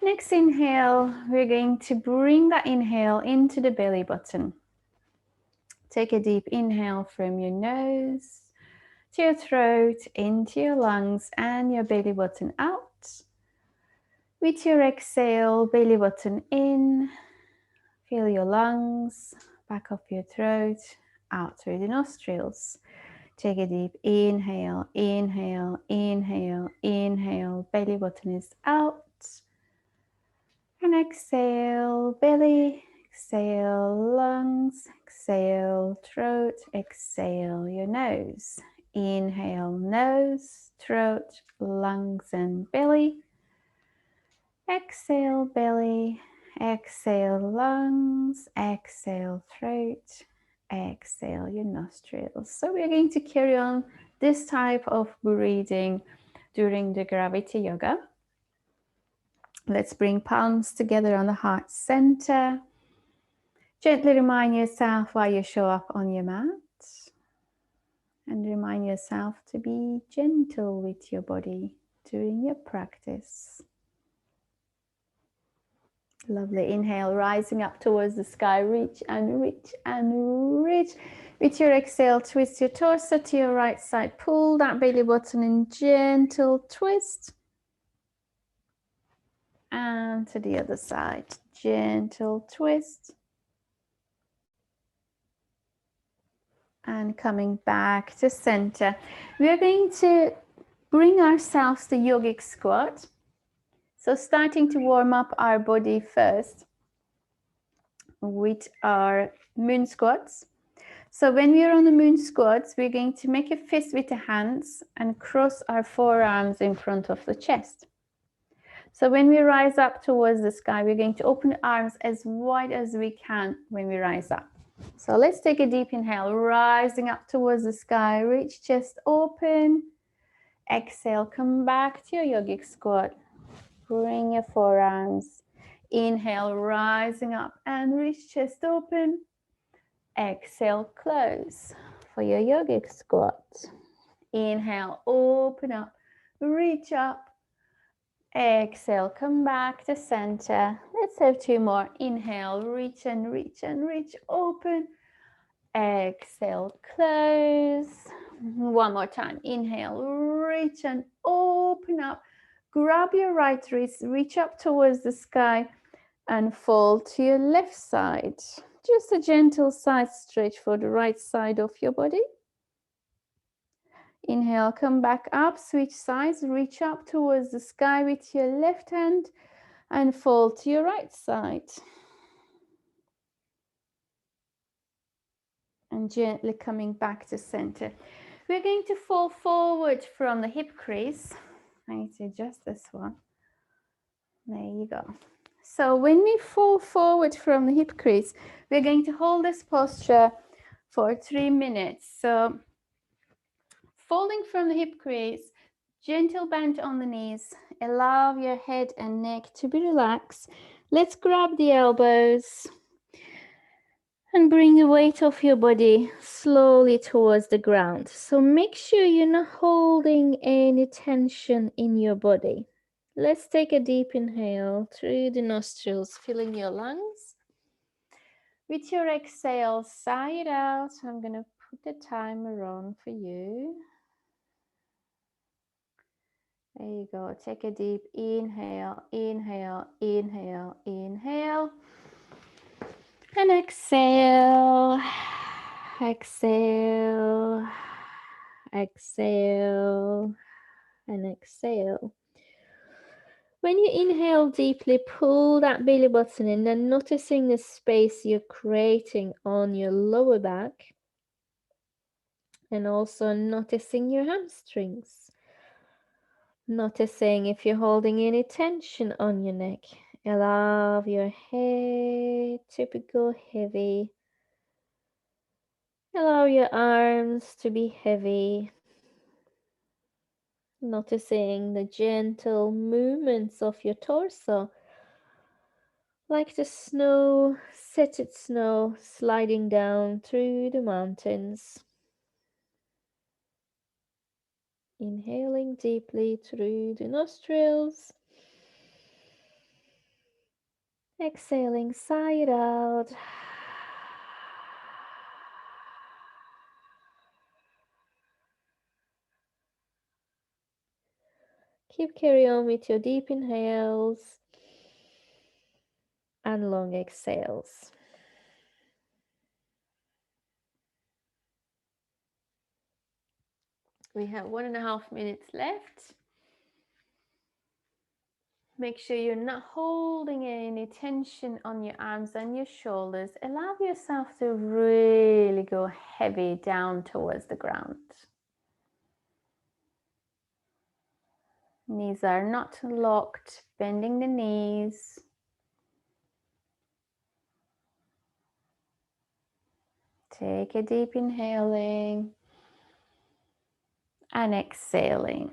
Next inhale, we're going to bring that inhale into the belly button. Take a deep inhale from your nose to your throat, into your lungs and your belly button out. With your exhale, belly button in, fill your lungs, back up your throat, out through the nostrils. Take a deep inhale, inhale, inhale, inhale, belly button is out. And exhale, belly, exhale, lungs, exhale, throat, exhale, your nose. Inhale, nose, throat, lungs and belly. Exhale, belly, exhale, lungs, exhale, throat, exhale, your nostrils. So we're going to carry on this type of breathing during the gravity yoga. Let's bring palms together on the heart center. Gently remind yourself why you show up on your mat. And remind yourself to be gentle with your body during your practice. Lovely. Inhale, rising up towards the sky. Reach and reach and reach. With your exhale, twist your torso to your right side. Pull that belly button in gentle twist. And to the other side, gentle twist. And coming back to center. We are going to bring ourselves to Yogic Squat. So starting to warm up our body first with our moon squats. So when we are on the moon squats, we're going to make a fist with the hands and cross our forearms in front of the chest. So when we rise up towards the sky, we're going to open arms as wide as we can when we rise up. So let's take a deep inhale, rising up towards the sky, reach chest open. Exhale, come back to your yogic squat. Bring your forearms. Inhale, rising up and reach chest open. Exhale, close for your yogic squat. Inhale, open up, reach up. Exhale, come back to center. Let's have two more. Inhale, reach and reach and reach, open. Exhale, close. One more time. Inhale, reach and open up. Grab your right wrist, reach up towards the sky and fall to your left side. Just a gentle side stretch for the right side of your body. Inhale, come back up, switch sides, reach up towards the sky with your left hand and fall to your right side. And gently coming back to center. We're going to fall forward from the hip crease. I need to adjust this one. There you go. So when we fall forward from the hip crease, we're going to hold this posture for 3 minutes. So folding from the hip crease, gentle bend on the knees, allow your head and neck to be relaxed. Let's grab the elbows and bring the weight of your body slowly towards the ground. So make sure you're not holding any tension in your body. Let's take a deep inhale through the nostrils, filling your lungs. With your exhale, sigh it out. I'm going to put the timer on for you. There you go. Take a deep inhale, inhale, inhale, inhale. And exhale, exhale, exhale, and exhale. When you inhale deeply, pull that belly button in and noticing the space you're creating on your lower back. And also noticing your hamstrings. Noticing if you're holding any tension on your neck. Allow your head to go heavy. Allow your arms to be heavy. Noticing the gentle movements of your torso. Like the snow, setted snow sliding down through the mountains. Inhaling deeply through the nostrils. Exhaling, sigh it out. Carry on with your deep inhales and long exhales. We have 1.5 minutes left. Make sure you're not holding any tension on your arms and your shoulders. Allow yourself to really go heavy down towards the ground. Knees are not locked, bending the knees. Take a deep inhaling and exhaling.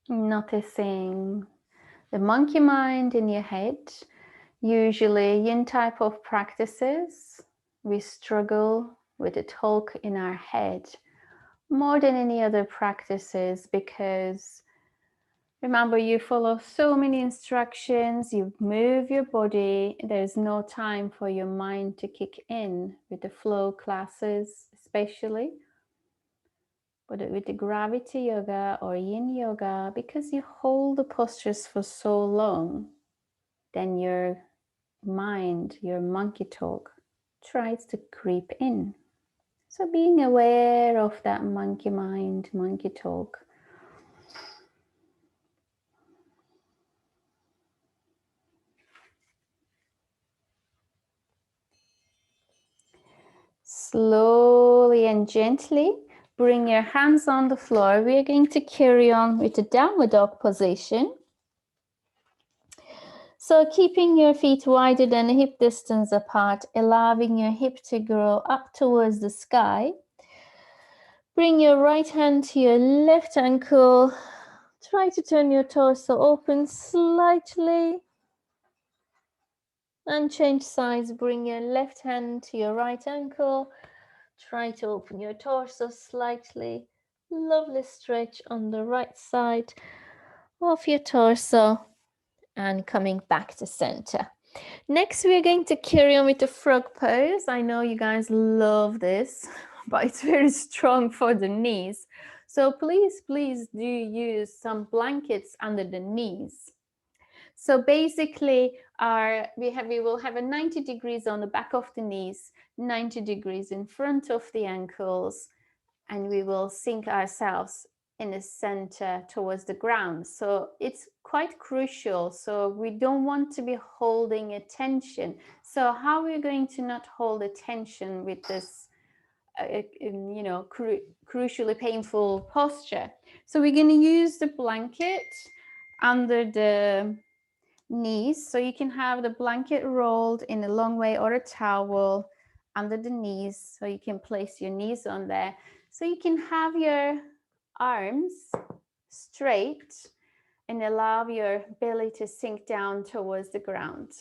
Noticing the monkey mind in your head. Usually in type of practices, we struggle with the talk in our head more than any other practices, because remember, you follow so many instructions, you move your body, there's no time for your mind to kick in with the flow classes, especially. But with the gravity yoga or yin yoga, because you hold the postures for so long, then your mind, your monkey talk, tries to creep in. So being aware of that monkey mind, monkey talk. Slowly and gently bring your hands on the floor. We are going to carry on with the downward dog position. So keeping your feet wider than hip distance apart, allowing your hip to grow up towards the sky. Bring your right hand to your left ankle. Try to turn your torso open slightly. And change sides. Bring your left hand to your right ankle. Try to open your torso slightly. Lovely stretch on the right side of your torso. And coming back to center. Next, we're going to carry on with the frog pose. I know you guys love this, but it's very strong for the knees. So please do use some blankets under the knees. So basically, we will have a 90 degrees on the back of the knees, 90 degrees in front of the ankles, and we will sink ourselves in the center towards the ground. So it's quite crucial. So we don't want to be holding a tension. So how are we going to not hold a tension with this crucially painful posture? So we're going to use the blanket under the knees. So you can have the blanket rolled in a long way or a towel under the knees. So you can place your knees on there. So you can have your arms straight and allow your belly to sink down towards the ground.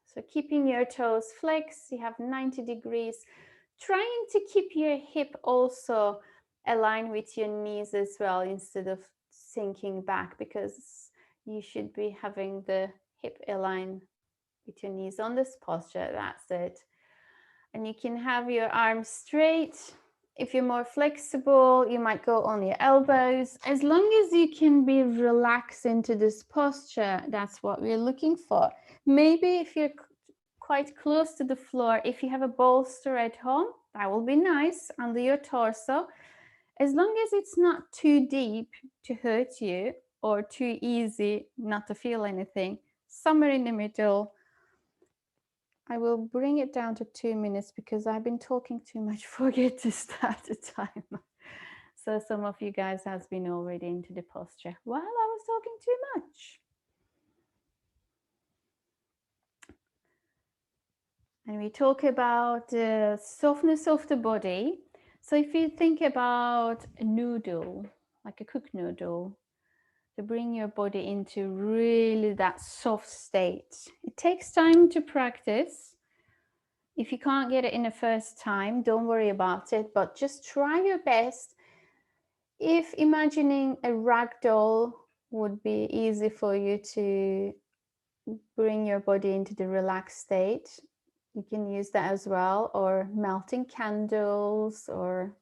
So keeping your toes flexed, you have 90 degrees. Trying to keep your hip also aligned with your knees as well, instead of sinking back, because you should be having the hip aligned with your knees on this posture. That's it. And you can have your arms straight. If you're more flexible, you might go on your elbows. As long as you can be relaxed into this posture, that's what we're looking for. Maybe if you're quite close to the floor, if you have a bolster at home, that will be nice under your torso. As long as it's not too deep to hurt you or too easy not to feel anything, somewhere in the middle. I will bring it down to 2 minutes because I've been talking too much. Forget to start the timer. So some of you guys has been already into the posture while I was talking too much. And we talk about the softness of the body. So if you think about a noodle, like a cooked noodle, to bring your body into really that soft state. It takes time to practice. If you can't get it in the first time, don't worry about it, but just try your best. If imagining a rag doll would be easy for you to bring your body into the relaxed state, you can use that as well, or melting candles, or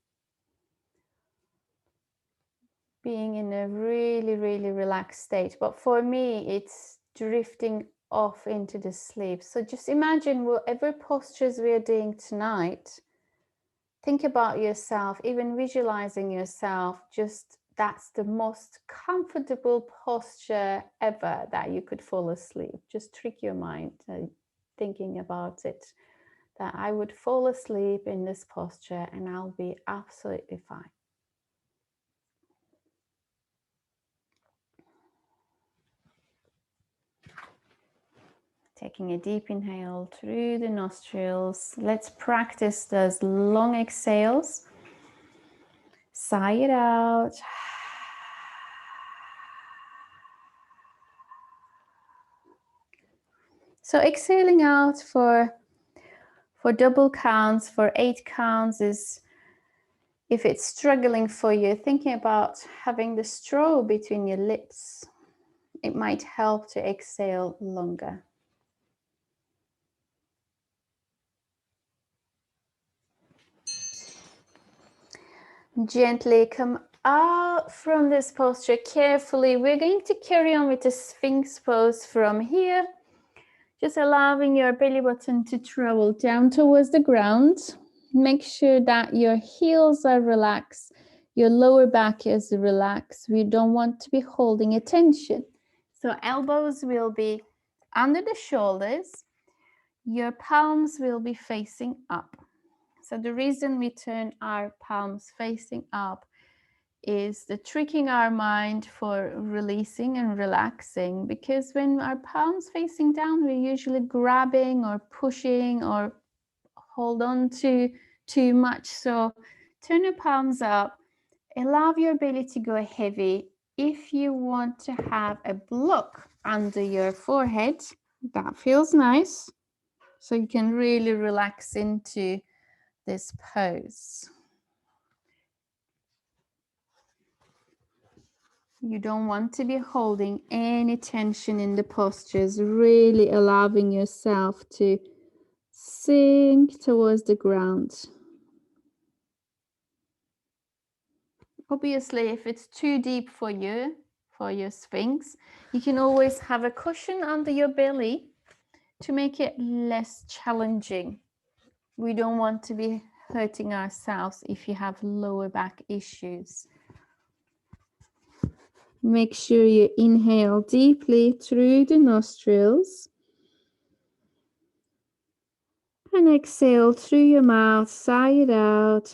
being in a really, really relaxed state. But for me, it's drifting off into the sleep. So just imagine whatever postures we are doing tonight, think about yourself, even visualizing yourself, just that's the most comfortable posture ever that you could fall asleep. Just trick your mind thinking about it, that I would fall asleep in this posture and I'll be absolutely fine. Taking a deep inhale through the nostrils. Let's practice those long exhales. Sigh it out. So exhaling out for double counts, for 8 counts is, if it's struggling for you, thinking about having the straw between your lips. It might help to exhale longer. Gently come out from this posture carefully. We're going to carry on with the Sphinx pose from here. Just allowing your belly button to travel down towards the ground. Make sure that your heels are relaxed. Your lower back is relaxed. We don't want to be holding a tension. So elbows will be under the shoulders. Your palms will be facing up. So the reason we turn our palms facing up is the tricking our mind for releasing and relaxing, because when our palms facing down, we're usually grabbing or pushing or hold on to too much. So turn your palms up, allow your belly to go heavy. If you want to have a block under your forehead, that feels nice. So you can really relax into this pose. You don't want to be holding any tension in the postures, really allowing yourself to sink towards the ground. Obviously, if it's too deep for you, for your Sphinx, you can always have a cushion under your belly to make it less challenging. We don't want to be hurting ourselves if you have lower back issues. Make sure you inhale deeply through the nostrils and exhale through your mouth, sigh it out.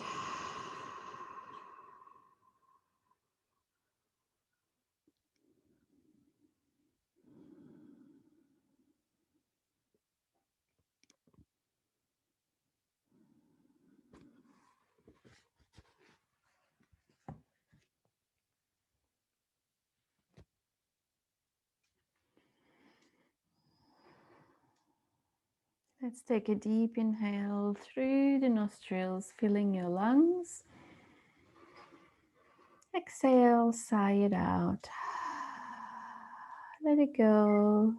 Let's take a deep inhale through the nostrils, filling your lungs. Exhale, sigh it out. Let it go,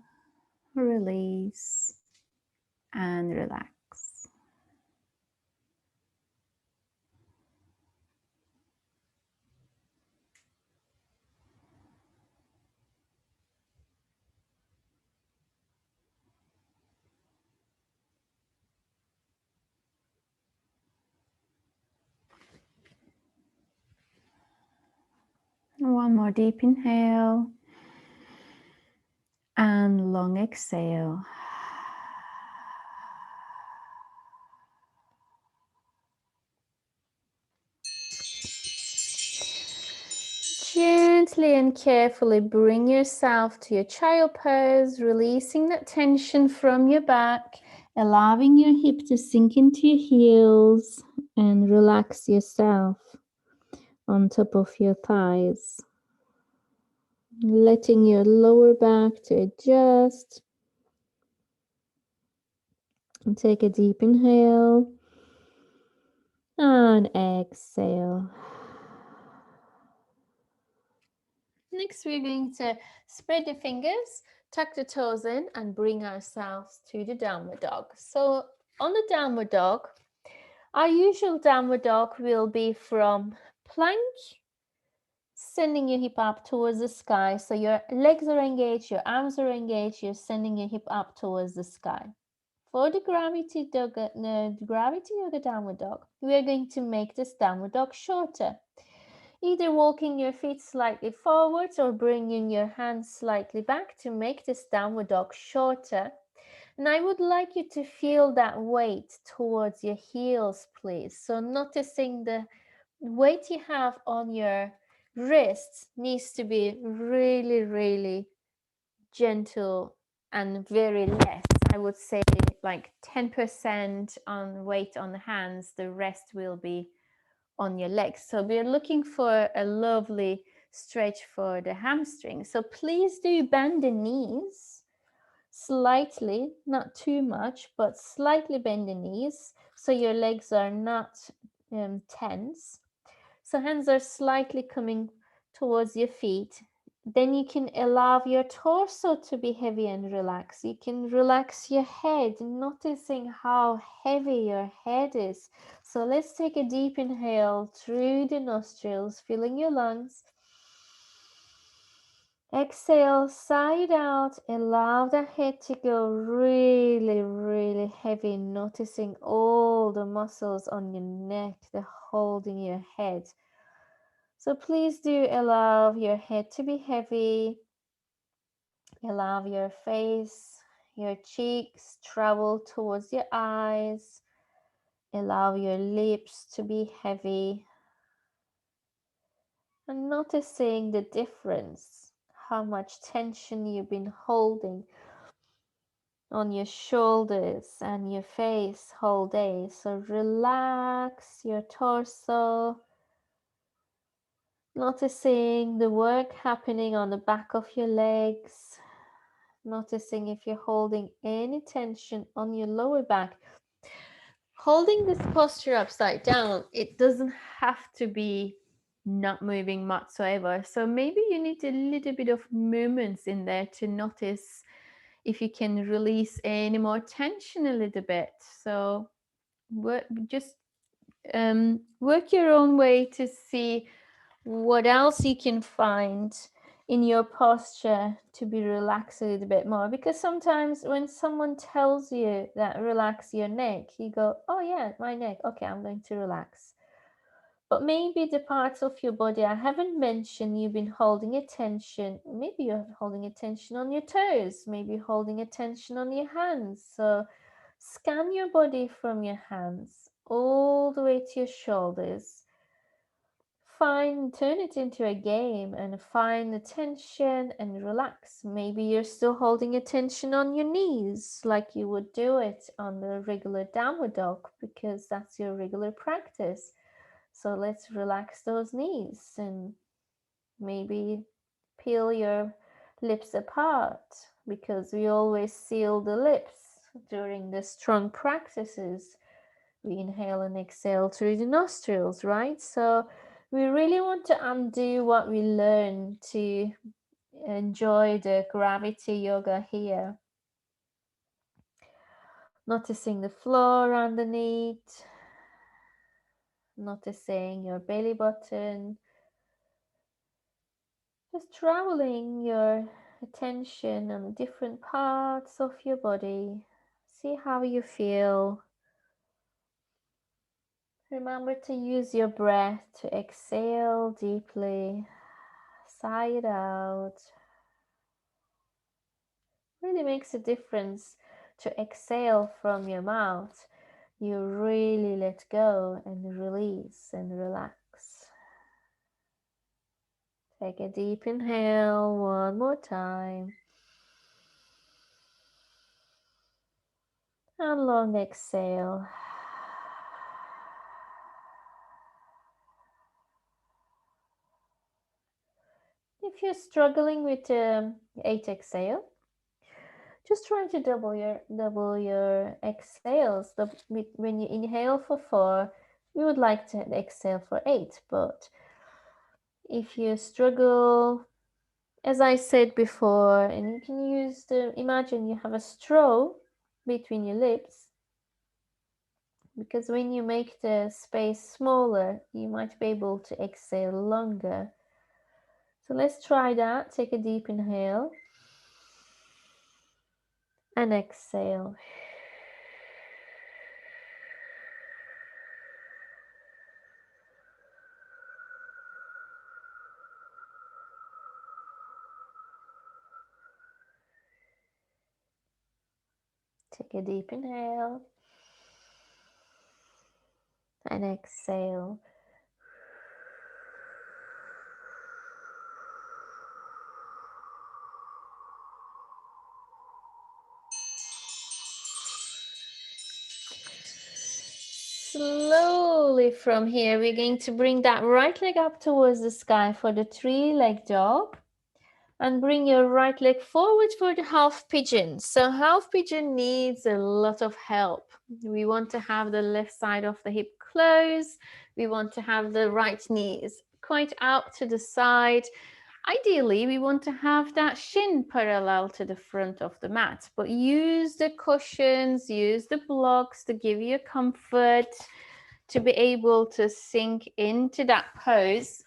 release, and relax. One more deep inhale and long exhale. Gently and carefully bring yourself to your child pose, releasing that tension from your back, allowing your hip to sink into your heels, and relax yourself on top of your thighs. Letting your lower back to adjust. And take a deep inhale and exhale. Next, we're going to spread the fingers, tuck the toes in, and bring ourselves to the downward dog. So on the downward dog, our usual downward dog will be from plank, sending your hip up towards the sky. So your legs are engaged, your arms are engaged, you're sending your hip up towards the sky. For the gravity yoga downward dog, we are going to make this downward dog shorter. Either walking your feet slightly forwards or bringing your hands slightly back to make this downward dog shorter. And I would like you to feel that weight towards your heels, please. So noticing the weight you have on your wrists needs to be really, really gentle and very less. I would say like 10% on weight on the hands, the rest will be on your legs. So we're looking for a lovely stretch for the hamstring. So please do bend the knees slightly, not too much, but slightly bend the knees so your legs are not tense. So hands are slightly coming towards your feet. Then you can allow your torso to be heavy and relaxed. You can relax your head, noticing how heavy your head is. So let's take a deep inhale through the nostrils, filling your lungs. Exhale, side out. Allow the head to go really, really heavy, noticing all the muscles on your neck, the holding your head. So please do allow your head to be heavy. Allow your face, your cheeks travel towards your eyes. Allow your lips to be heavy. And noticing the difference, how much tension you've been holding on your shoulders and your face whole day. So relax your torso. Noticing the work happening on the back of your legs. Noticing if you're holding any tension on your lower back. Holding this posture upside down, it doesn't have to be not moving whatsoever. So maybe you need a little bit of movements in there to notice if you can release any more tension a little bit. So just work your own way to see what else you can find in your posture to be relaxed a little bit more. Because sometimes when someone tells you that relax your neck, you go, oh yeah, my neck, okay, I'm going to relax. But maybe the parts of your body I haven't mentioned, you've been holding attention. Maybe you're holding attention on your toes, maybe holding attention on your hands. So scan your body from your hands all the way to your shoulders. Turn it into a game and find the tension and relax. Maybe you're still holding attention on your knees like you would do it on the regular downward dog because that's your regular practice. So let's relax those knees and maybe peel your lips apart because we always seal the lips during the strong practices. We inhale and exhale through the nostrils, right? So we really want to undo what we learned to enjoy the gravity yoga here. Noticing the floor underneath, noticing your belly button, just traveling your attention on different parts of your body. See how you feel. Remember to use your breath to exhale deeply, sigh it out. Really makes a difference to exhale from your mouth. You really let go and release and relax. Take a deep inhale one more time. And long exhale. If you're struggling with 8 exhale, Just try to double your exhales. When you inhale for 4, we would like to exhale for 8. But if you struggle, as I said before, and you can use imagine you have a straw between your lips, because when you make the space smaller, you might be able to exhale longer. So let's try that. Take a deep inhale and exhale. Take a deep inhale and exhale. Slowly from here, we're going to bring that right leg up towards the sky for the 3-leg dog. And bring your right leg forward for the half pigeon. So half pigeon needs a lot of help. We want to have the left side of the hip closed. We want to have the right knees quite out to the side. Ideally, we want to have that shin parallel to the front of the mat, but use the cushions, use the blocks to give you comfort, to be able to sink into that pose.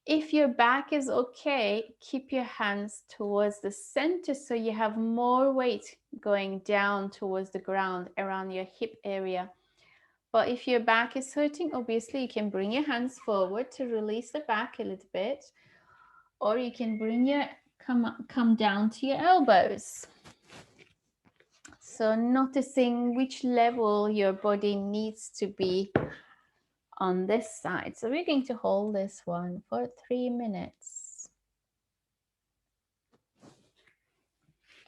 If your back is okay, keep your hands towards the center so you have more weight going down towards the ground around your hip area. But if your back is hurting, obviously you can bring your hands forward to release the back a little bit, or you can bring your come down to your elbows. So noticing which level your body needs to be on this side. So we're going to hold this one for 3 minutes.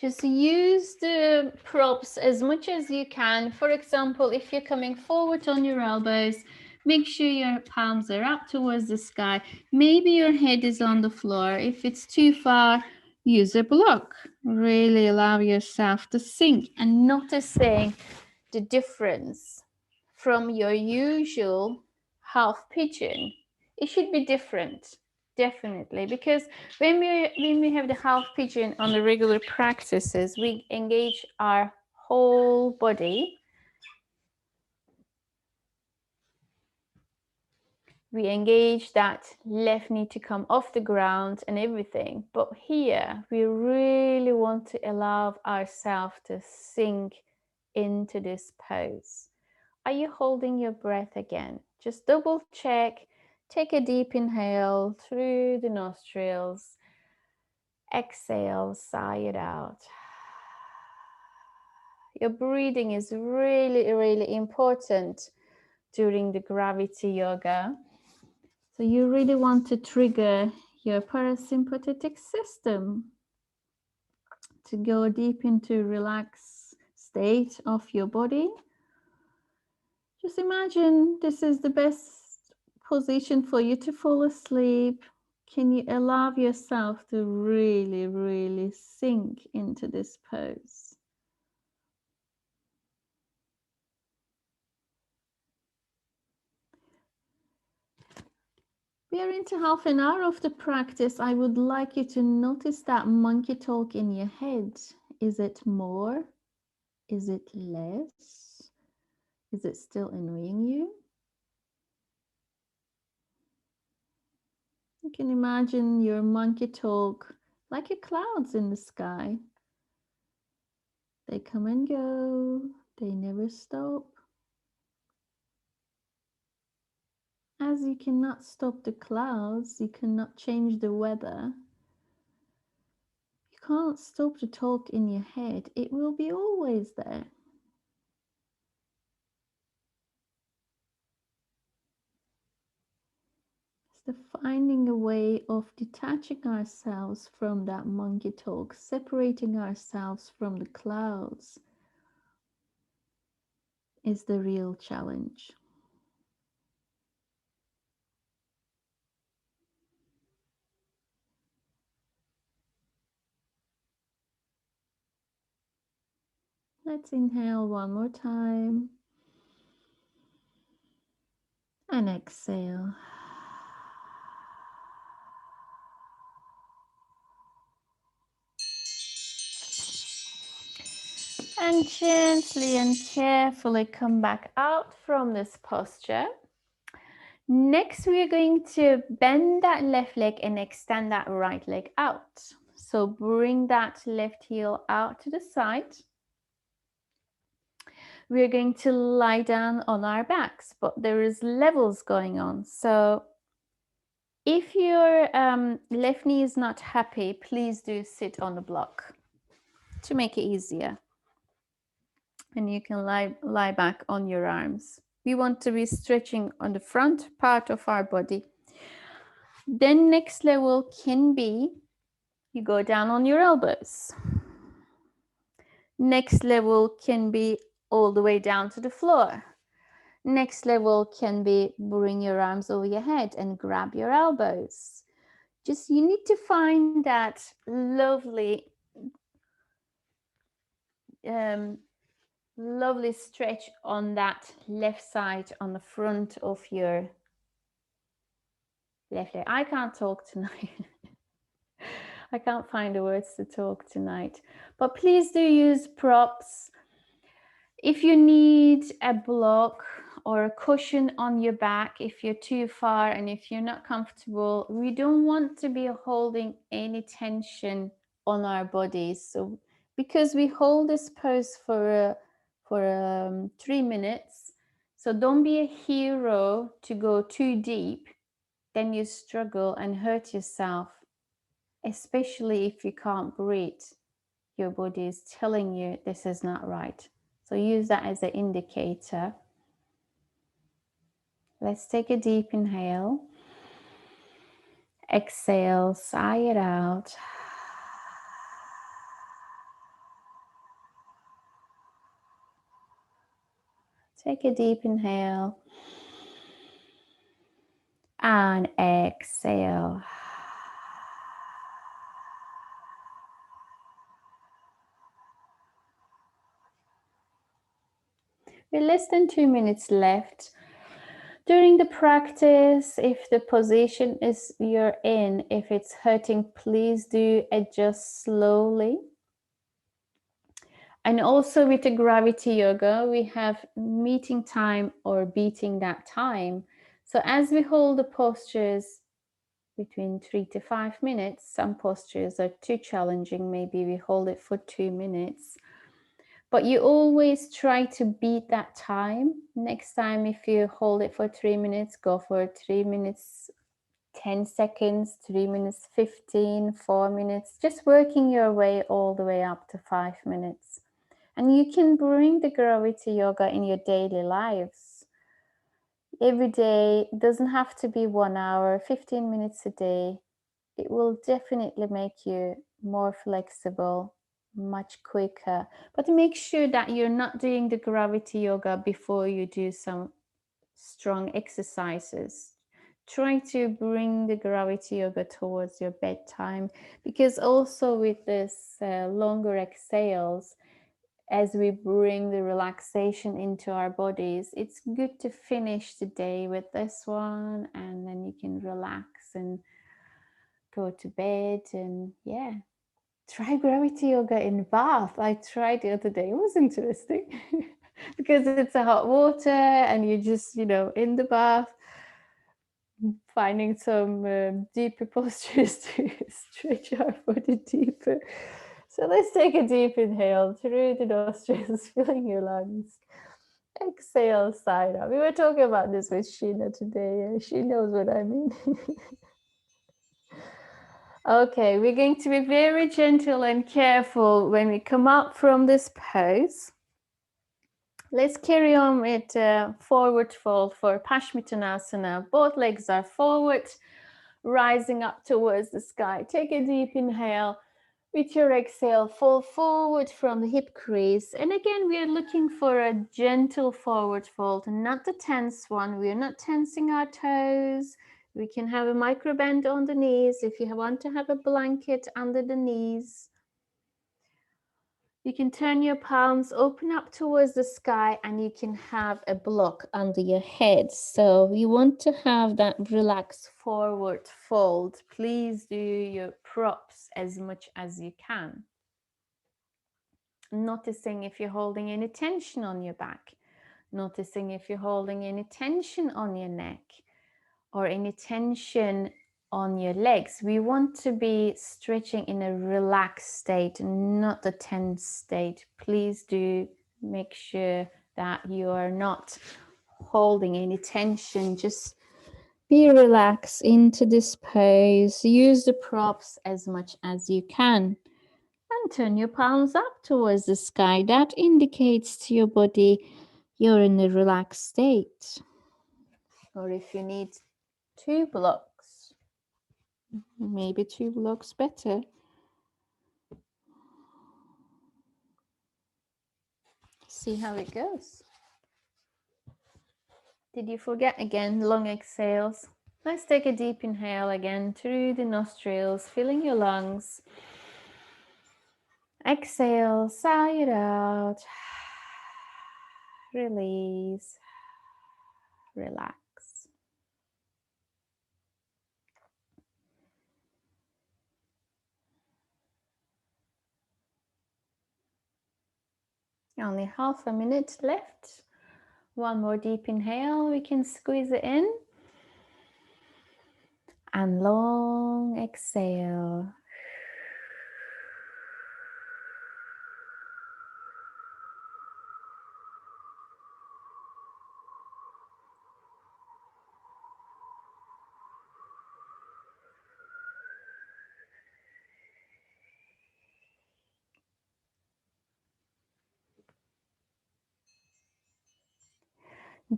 Just use the props as much as you can. For example, if you're coming forward on your elbows, make sure your palms are up towards the sky. Maybe your head is on the floor. If it's too far, use a block. Really allow yourself to sink and noticing the difference from your usual half pigeon. It should be different, definitely, because when we have the half pigeon on the regular practices, we engage our whole body. We engage that left knee to come off the ground and everything. But here, we really want to allow ourselves to sink into this pose. Are you holding your breath again? Just double check. Take a deep inhale through the nostrils. Exhale, sigh it out. Your breathing is really, really important during the gravity yoga. So you really want to trigger your parasympathetic system to go deep into relaxed state of your body. Just imagine this is the best position for you to fall asleep. Can you allow yourself to really, really sink into this pose? We are into half an hour of the practice. I would like you to notice that monkey talk in your head. Is it more? Is it less? Is it still annoying you? You can imagine your monkey talk like your clouds in the sky. They come and go. They never stop. As you cannot stop the clouds, you cannot change the weather. You can't stop the talk in your head. It will be always there. The finding a way of detaching ourselves from that monkey talk, separating ourselves from the clouds, is the real challenge. Let's inhale one more time. And exhale. And gently and carefully come back out from this posture. Next, we are going to bend that left leg and extend that right leg out. So bring that left heel out to the side. We are going to lie down on our backs, but there is levels going on. So if your left knee is not happy, please do sit on the block to make it easier. And you can lie back on your arms. We want to be stretching on the front part of our body. Then next level can be, you go down on your elbows. Next level can be all the way down to the floor. Next level can be bring your arms over your head and grab your elbows. Just you need to find that lovely lovely stretch on that left side, on the front of your left leg. I can't talk tonight. I can't find the words to talk tonight. But please do use props. If you need a block or a cushion on your back, if you're too far and if you're not comfortable, we don't want to be holding any tension on our bodies. So because we hold this pose for 3 minutes, so don't be a hero to go too deep, then you struggle and hurt yourself, especially if you can't breathe. Your body is telling you this is not right. So use that as an indicator. Let's take a deep inhale. Exhale, sigh it out. Take a deep inhale. And exhale. We're less than 2 minutes left. During the practice, if the position is you're in, if it's hurting, please do adjust slowly. And also with the gravity yoga, we have meeting time or beating that time. So as we hold the postures between 3 to 5 minutes, some postures are too challenging. Maybe we hold it for 2 minutes. But you always try to beat that time. Next time, if you hold it for 3 minutes, go for 3 minutes, 10 seconds, 3 minutes, 15, 4 minutes, just working your way all the way up to 5 minutes. And you can bring the gravity yoga in your daily lives. Every day, it doesn't have to be 1 hour, 15 minutes a day. It will definitely make you more flexible, much quicker. But make sure that you're not doing the gravity yoga before you do some strong exercises. Try to bring the gravity yoga towards your bedtime, because also with this longer exhales, as we bring the relaxation into our bodies, it's good to finish the day with this one, and then you can relax and go to bed. And yeah, try gravity yoga in bath. I tried the other day. It was interesting because it's a hot water and you just, in the bath, finding some deeper postures to stretch our body deeper. So let's take a deep inhale through the nostrils, filling your lungs. Exhale, side up. We were talking about this with Sheena today. She knows what I mean. Okay, we're going to be very gentle and careful when we come up from this pose. Let's carry on with forward fold for Pashmitanasana. Both legs are forward, rising up towards the sky. Take a deep inhale. With your exhale, fall forward from the hip crease. And again, we are looking for a gentle forward fold, not the tense one. We are not tensing our toes. We can have a micro bend on the knees if you want to have a blanket under the knees. You can turn your palms, open up towards the sky, and you can have a block under your head. So you want to have that relaxed forward fold. Please do your props as much as you can. Noticing if you're holding any tension on your back. Noticing if you're holding any tension on your neck or any tension on your legs. We want to be stretching in a relaxed state, not a tense state. Please do make sure that you are not holding any tension. Just be relaxed into this pose. Use the props as much as you can. And turn your palms up towards the sky. That indicates to your body you're in a relaxed state. Or if you need 2 blocks, maybe 2 blocks better. See how it goes. Did you forget again? Long exhales. Let's take a deep inhale again through the nostrils, filling your lungs. Exhale, sigh it out. Release. Relax. Only half a minute left. One more deep inhale. We can squeeze it in. And long exhale.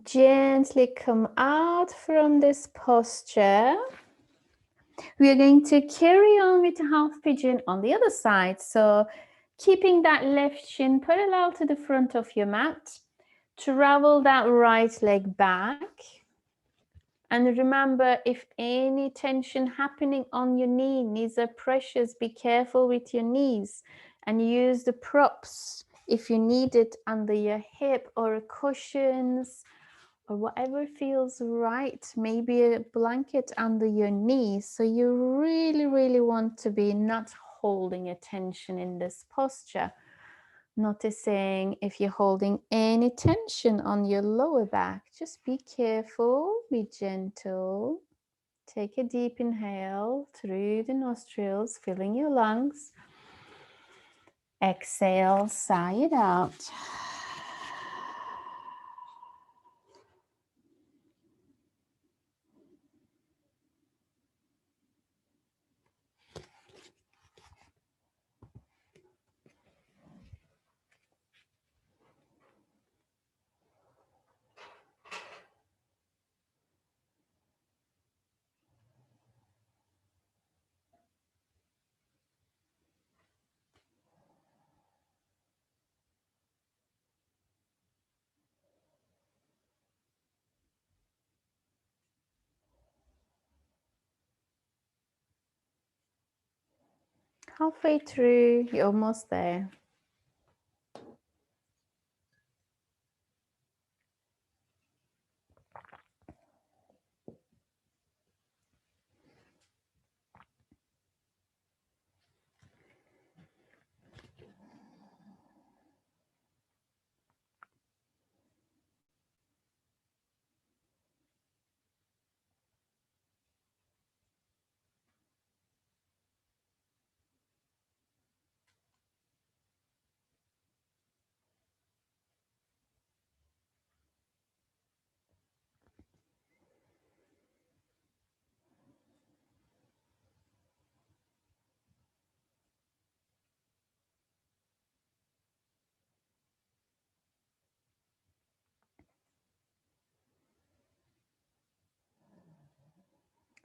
Gently come out from this posture. We are going to carry on with the half pigeon on the other side. So keeping that left shin parallel to the front of your mat. Travel that right leg back. And remember, if any tension happening on your knee, knees are precious, be careful with your knees and use the props if you need it under your hip or cushions or whatever feels right, maybe a blanket under your knees. So you really want to be not holding a tension in this posture. Noticing if you're holding any tension on your lower back. Just be careful, be gentle. Take a deep inhale through the nostrils, filling your lungs. Exhale, sigh it out. Halfway through, you're almost there.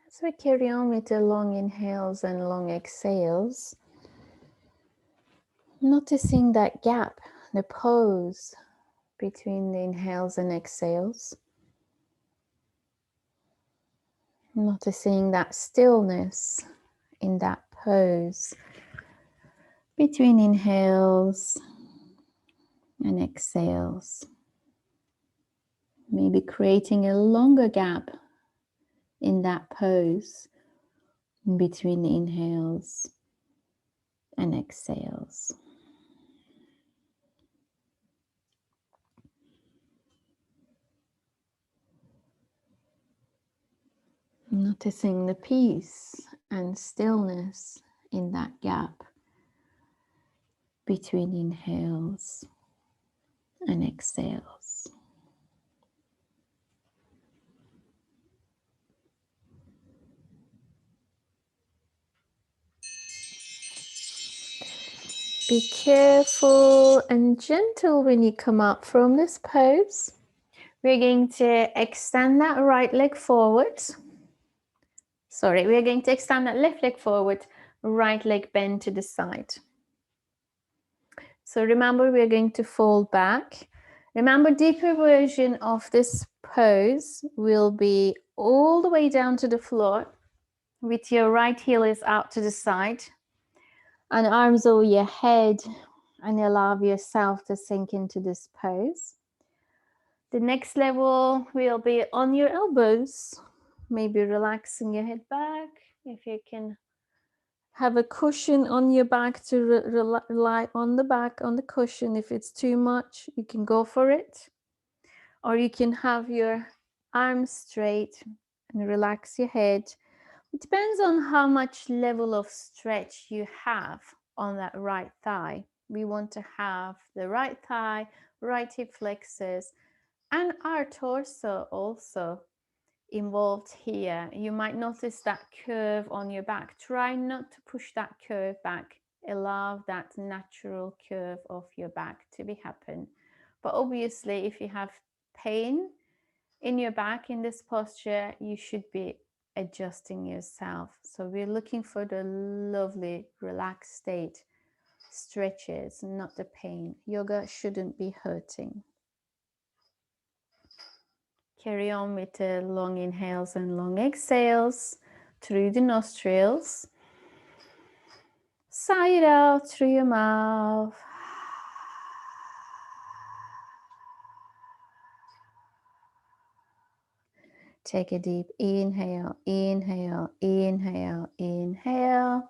As we carry on with the long inhales and long exhales, noticing that gap, the pause between the inhales and exhales. Noticing that stillness in that pose between inhales and exhales. Maybe creating a longer gap in that pose in between inhales and exhales. Noticing the peace and stillness in that gap between inhales and exhales. Be careful and gentle when you come up from this pose. We're going to extend that right leg forward. Sorry, we're going to extend that left leg forward, right leg bend to the side. So remember, we're going to fold back. Remember, deeper version of this pose will be all the way down to the floor with your right heel is out to the side and arms over your head, and allow yourself to sink into this pose. The next level will be on your elbows, maybe relaxing your head back. If you can have a cushion on your back to rely on the back, on the cushion. If it's too much, you can go for it. Or you can have your arms straight and relax your head. It depends on how much level of stretch you have on that right thigh. We want to have the right thigh, right hip flexors, and our torso also involved here. You might notice that curve on your back. Try not to push that curve back. Allow that natural curve of your back to be happen. But obviously, if you have pain in your back in this posture, you should be adjusting yourself. So we're looking for the lovely relaxed state, stretches, not the pain. Yoga shouldn't be hurting. Carry on with the long inhales and long exhales through the nostrils. Sigh it out through your mouth. Take a deep inhale, inhale, inhale, inhale.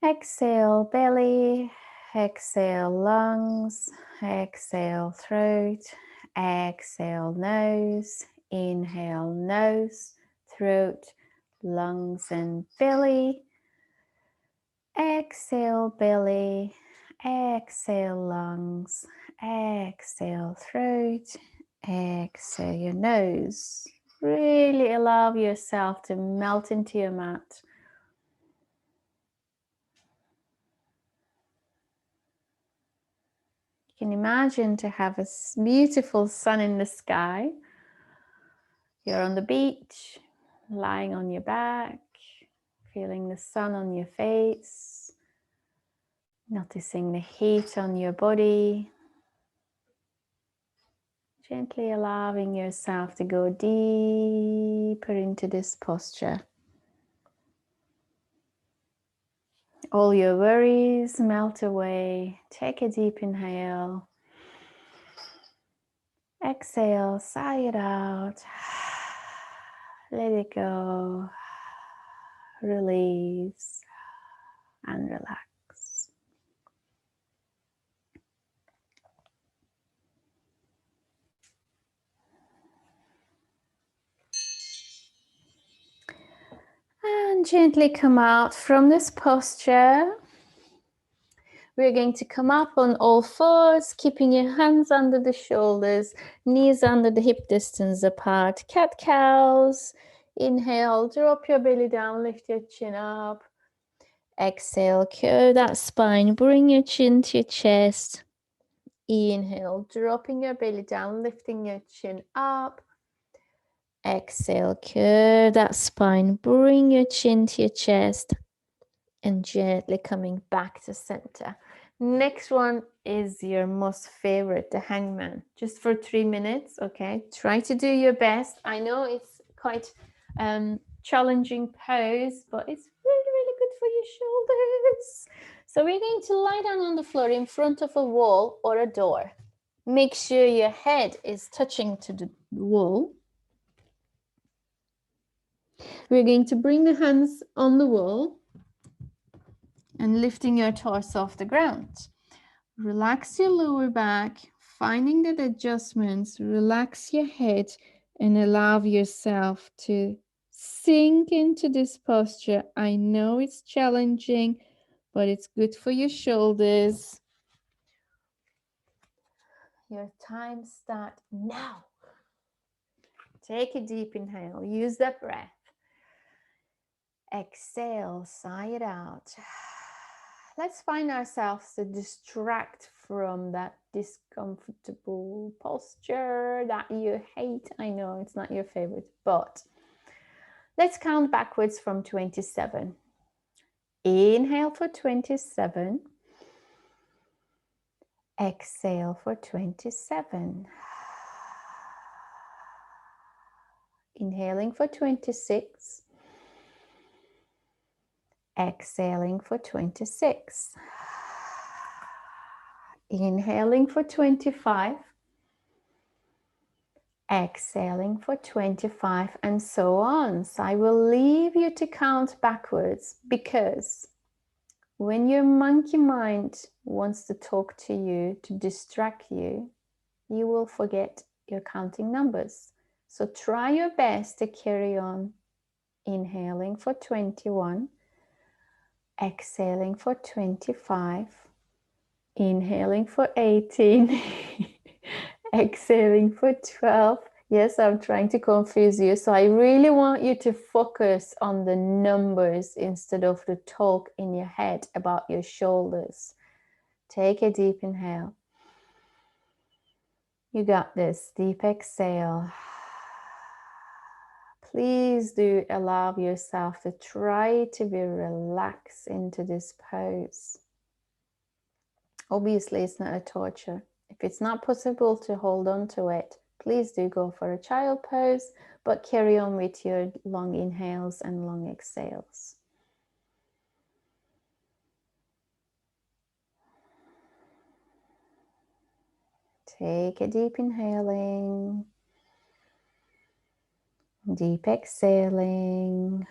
Exhale belly, exhale lungs, exhale throat, exhale nose, inhale nose, throat, lungs and belly. Exhale belly, exhale lungs, exhale throat, exhale your nose. Really allow yourself to melt into your mat. You can imagine to have a beautiful sun in the sky. You're on the beach, lying on your back, feeling the sun on your face, noticing the heat on your body. Gently allowing yourself to go deeper into this posture. All your worries melt away. Take a deep inhale. Exhale, sigh it out. Let it go. Release and relax. And gently come out from this posture. We're going to come up on all fours, keeping your hands under the shoulders, knees under the hip distance apart. Cat-cows. Inhale, drop your belly down, lift your chin up. Exhale, curve that spine, bring your chin to your chest. Inhale, dropping your belly down, lifting your chin up. Exhale, curve that spine, bring your chin to your chest. And gently coming back to center. Next one is your most favorite, the hangman. Just for 3 minutes, okay? Try to do your best. I know it's quite challenging pose, but it's really, really good for your shoulders. So we're going to lie down on the floor in front of a wall or a door. Make sure your head is touching to the wall. We're going to bring the hands on the wall and lifting your torso off the ground. Relax your lower back, finding that adjustments, relax your head and allow yourself to sink into this posture. I know it's challenging, but it's good for your shoulders. Your time starts now. Take a deep inhale, use that breath. Exhale, sigh it out. Let's find ourselves to distract from that discomfortable posture that you hate. I know it's not your favorite, but let's count backwards from 27. Inhale for 27. Exhale for 27. Inhaling for 26. Exhaling for 26. Inhaling for 25. Exhaling for 25, and so on. So I will leave you to count backwards, because when your monkey mind wants to talk to you, to distract you, you will forget your counting numbers. So try your best to carry on. Inhaling for 21. Exhaling for 25. Inhaling for 18. Exhaling for 12. Yes, I'm trying to confuse you. So I really want you to focus on the numbers instead of the talk in your head about your shoulders. Take a deep inhale. You got this. Deep exhale. Please do allow yourself to try to be relaxed into this pose. Obviously, it's not a torture. If it's not possible to hold on to it, please do go for a child pose, but carry on with your long inhales and long exhales. Take a deep inhaling, deep exhaling.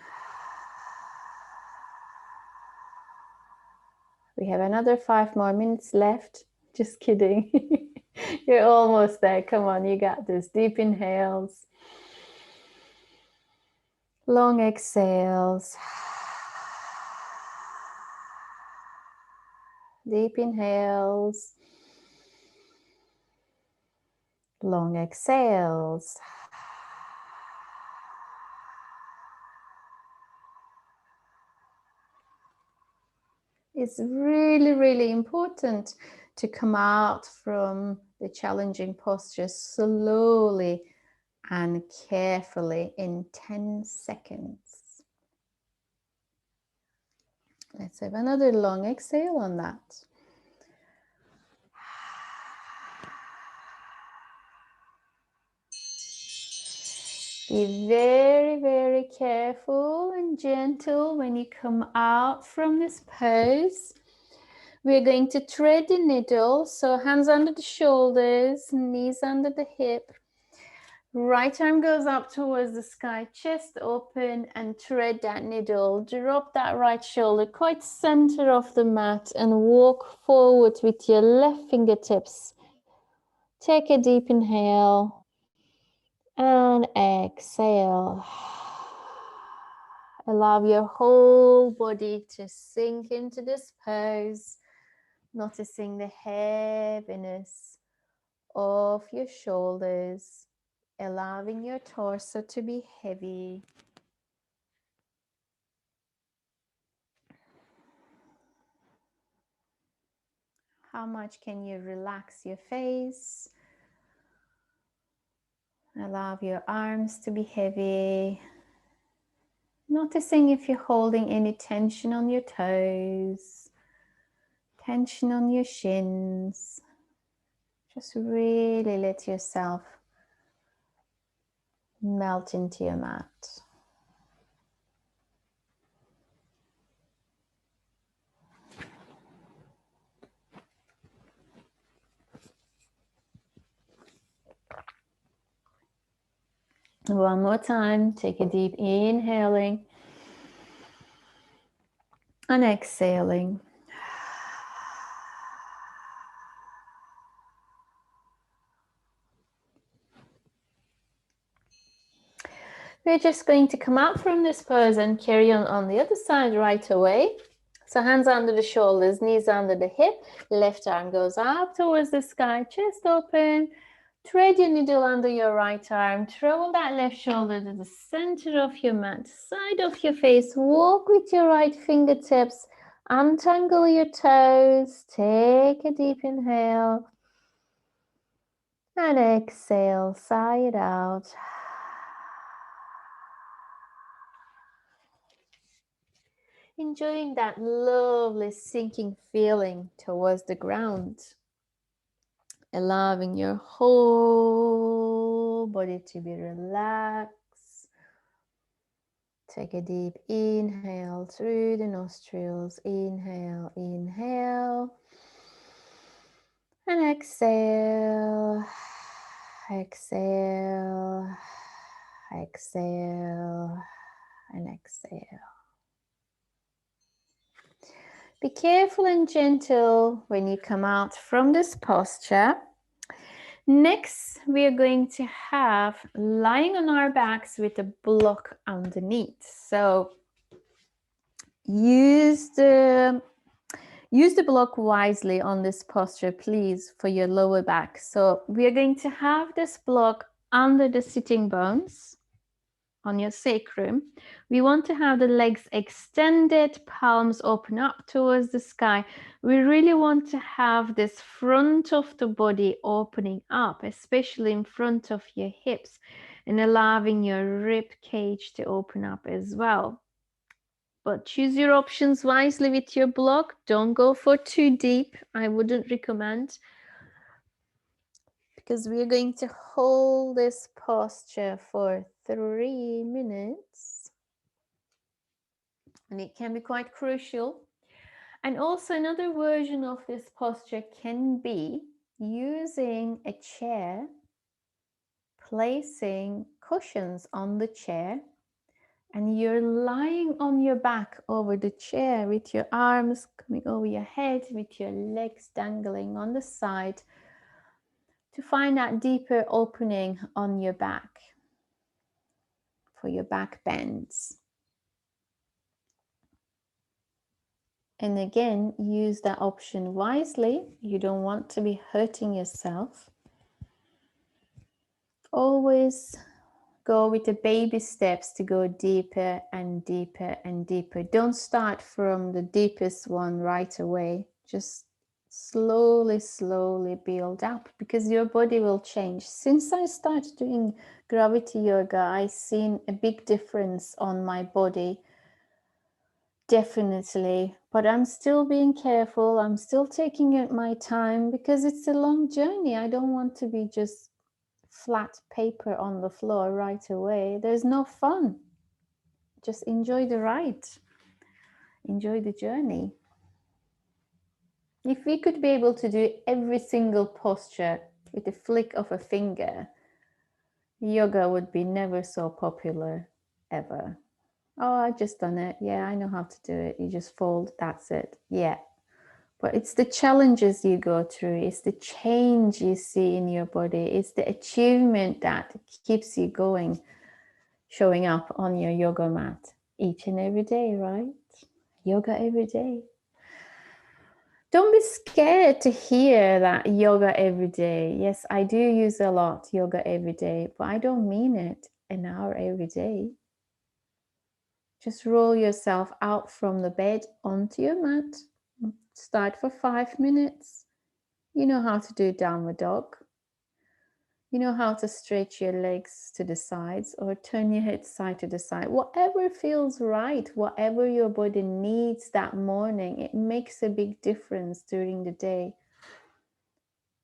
We have another 5 more minutes left. Just kidding. You're almost there. Come on, you got this. Deep inhales. Long exhales. Deep inhales. Long exhales. It's really, really important to come out from the challenging posture slowly and carefully in 10 seconds. Let's have another long exhale on that. Be very, very careful and gentle when you come out from this pose. We're going to thread the needle, so hands under the shoulders, knees under the hip. Right arm goes up towards the sky, chest open, and thread that needle. Drop that right shoulder quite center of the mat and walk forward with your left fingertips. Take a deep inhale and exhale. Allow your whole body to sink into this pose, noticing the heaviness of your shoulders, allowing your torso to be heavy. How much can you relax your face? Allow your arms to be heavy. Noticing if you're holding any tension on your toes, tension on your shins. Just really let yourself melt into your mat. One more time, take a deep inhaling and exhaling. We're just going to come out from this pose and carry on the other side right away. So hands under the shoulders, knees under the hip, left arm goes up towards the sky, chest open. Thread your needle under your right arm, throw that left shoulder to the center of your mat, side of your face, walk with your right fingertips, untangle your toes, take a deep inhale, and exhale, sigh it out. Enjoying that lovely sinking feeling towards the ground. Allowing your whole body to be relaxed. Take a deep inhale through the nostrils. Inhale, inhale. And exhale. Exhale. Exhale. And exhale. Be careful and gentle when you come out from this posture. Next, we are going to have lying on our backs with a block underneath. So use the block wisely on this posture, please, for your lower back. So we are going to have this block under the sitting bones on your sacrum. We want to have the legs extended, palms open up towards the sky. We really want to have this front of the body opening up, especially in front of your hips, and allowing your rib cage to open up as well. But choose your options wisely with your block. Don't go for too deep. I wouldn't recommend, because we are going to hold this posture for 3 minutes. And it can be quite crucial. And also another version of this posture can be using a chair, placing cushions on the chair, and you're lying on your back over the chair with your arms coming over your head, with your legs dangling on the side, to find that deeper opening on your back for your back bends. And again, use that option wisely. You don't want to be hurting yourself. Always go with the baby steps to go deeper and deeper and deeper. Don't start from the deepest one right away. Just slowly, slowly build up, because your body will change. Since I started doing gravity yoga, I've seen a big difference on my body. Definitely, but I'm still being careful. I'm still taking my time, because it's a long journey. I don't want to be just flat paper on the floor right away. There's no fun. Just enjoy the ride. Enjoy the journey. If we could be able to do every single posture with a flick of a finger, yoga would be never so popular ever. Oh, I just done it. Yeah, I know how to do it. You just fold, that's it. Yeah. But it's the challenges you go through. It's the change you see in your body. It's the achievement that keeps you going, showing up on your yoga mat each and every day, right? Yoga every day. Don't be scared to hear that yoga every day. Yes, I do use a lot yoga every day, but I don't mean it an hour every day. Just roll yourself out from the bed onto your mat. Start for 5 minutes. You know how to do downward dog. You know how to stretch your legs to the sides or turn your head side to the side. Whatever feels right, whatever your body needs that morning, it makes a big difference during the day.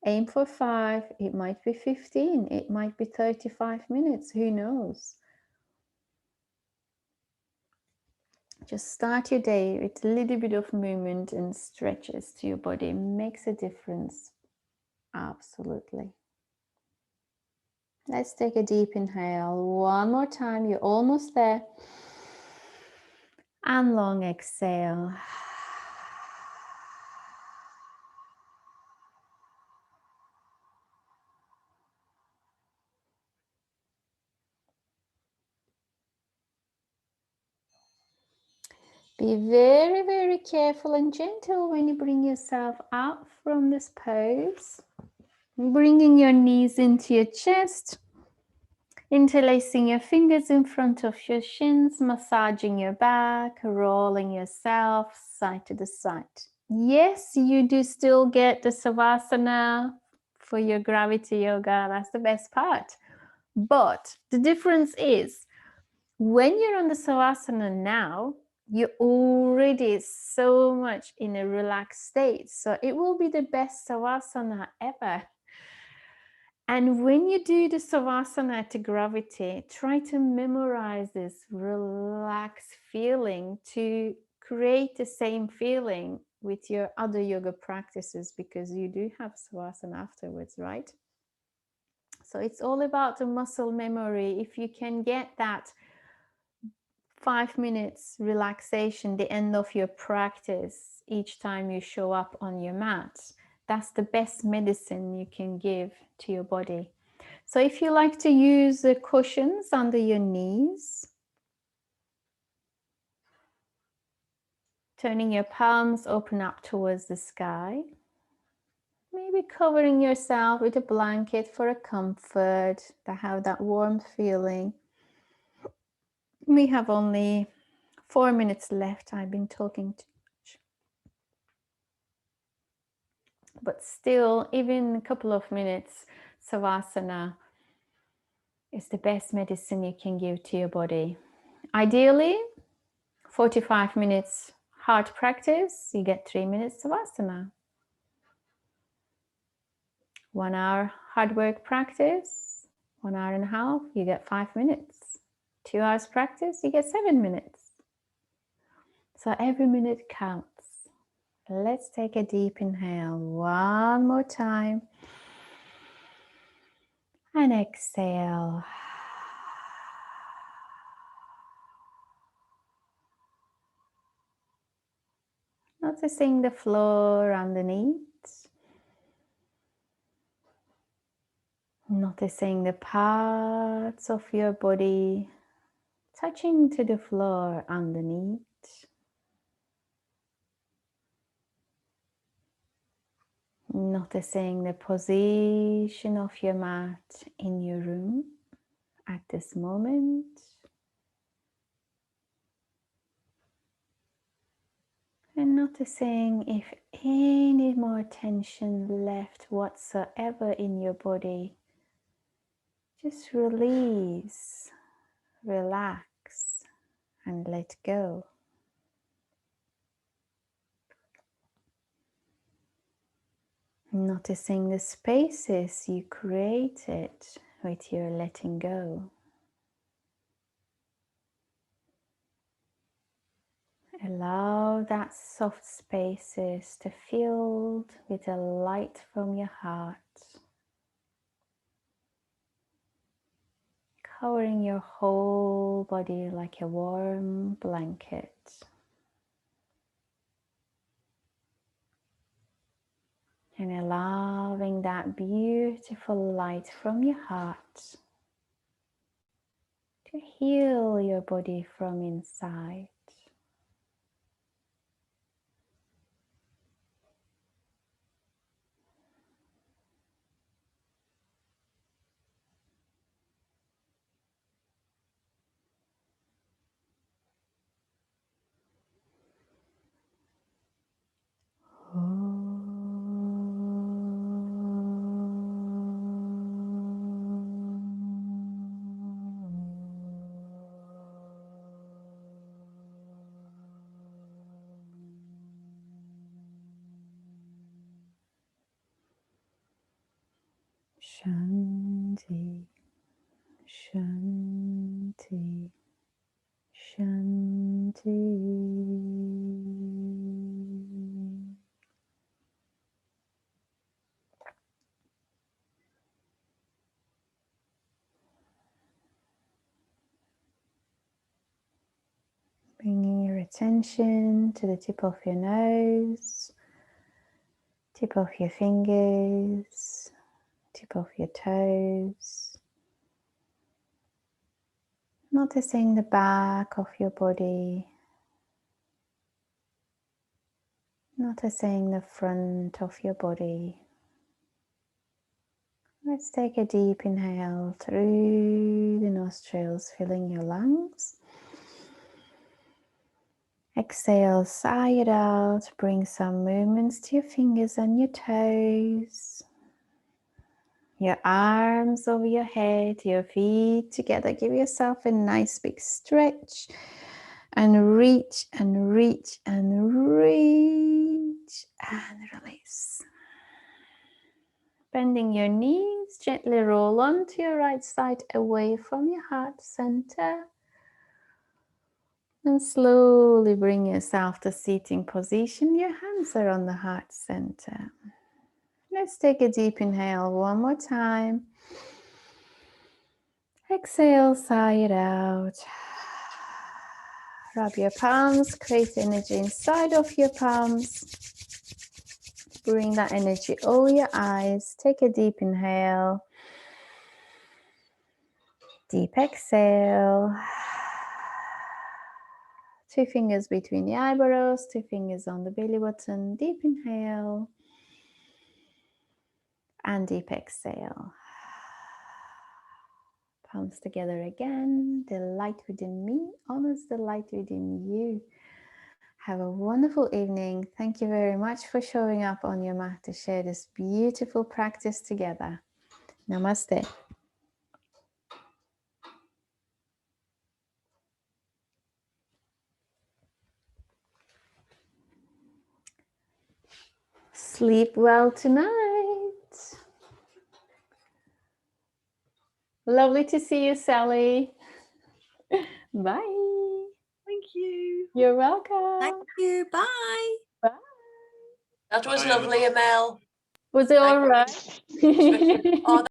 Aim for 5, it might be 15, it might be 35 minutes, who knows? Just start your day with a little bit of movement and stretches to your body. It makes a difference. Absolutely. Let's take a deep inhale. One more time. You're almost there. And long exhale. Be very, very careful and gentle when you bring yourself out from this pose. Bringing your knees into your chest, interlacing your fingers in front of your shins, massaging your back, rolling yourself side to the side. Yes, you do still get the Savasana for your gravity yoga. That's the best part. But the difference is when you're on the Savasana now, you're already so much in a relaxed state. So it will be the best Savasana ever. And when you do the Savasana to gravity, try to memorize this relaxed feeling to create the same feeling with your other yoga practices, because you do have Savasana afterwards, right? So it's all about the muscle memory. If you can get that 5 minutes relaxation, the end of your practice, each time you show up on your mat, that's the best medicine you can give to your body. So if you like to use the cushions under your knees, turning your palms open up towards the sky, maybe covering yourself with a blanket for a comfort, to have that warm feeling. We have only 4 minutes left. I've been talking too much. But still, even a couple of minutes, Savasana is the best medicine you can give to your body. Ideally, 45 minutes hard practice, you get 3 minutes Savasana. 1 hour hard work practice, 1 hour and a half, you get 5 minutes. 2 hours practice, you get 7 minutes. So every minute counts. Let's take a deep inhale one more time. And exhale. Noticing the floor underneath. Noticing the parts of your body touching to the floor underneath. Noticing the position of your mat in your room at this moment. And noticing if any more tension left whatsoever in your body. Just release, relax, and let go. Noticing the spaces you created with your letting go. Allow that soft spaces to fill with a light from your heart, covering your whole body like a warm blanket. And allowing that beautiful light from your heart to heal your body from inside. Shanti, Shanti, Shanti. attention to the tip of your nose, tip of your fingers, tip of your toes. Noticing the back of your body. Noticing the front of your body. Let's take a deep inhale through the nostrils, filling your lungs. Exhale, sigh it out. Bring some movements to your fingers and your toes. Your arms over your head, your feet together. Give yourself a nice big stretch. And reach and reach and reach and release. Bending your knees, gently roll onto your right side away from your heart center. And slowly bring yourself to seating position. Your hands are on the heart center. Let's take a deep inhale one more time. Exhale, sigh it out. Rub your palms, create energy inside of your palms. Bring that energy over your eyes. Take a deep inhale. Deep exhale. 2 fingers between the eyebrows, 2 fingers on the belly button. Deep inhale. And deep exhale. Palms together again. The light within me honors the light within you. Have a wonderful evening. Thank you very much for showing up on your mat to share this beautiful practice together. Namaste. Sleep well tonight. Lovely to see you, Sally. Bye. Thank you. You're welcome. Thank you. Bye. Bye. That was lovely, Emel. Was it all right? Oh,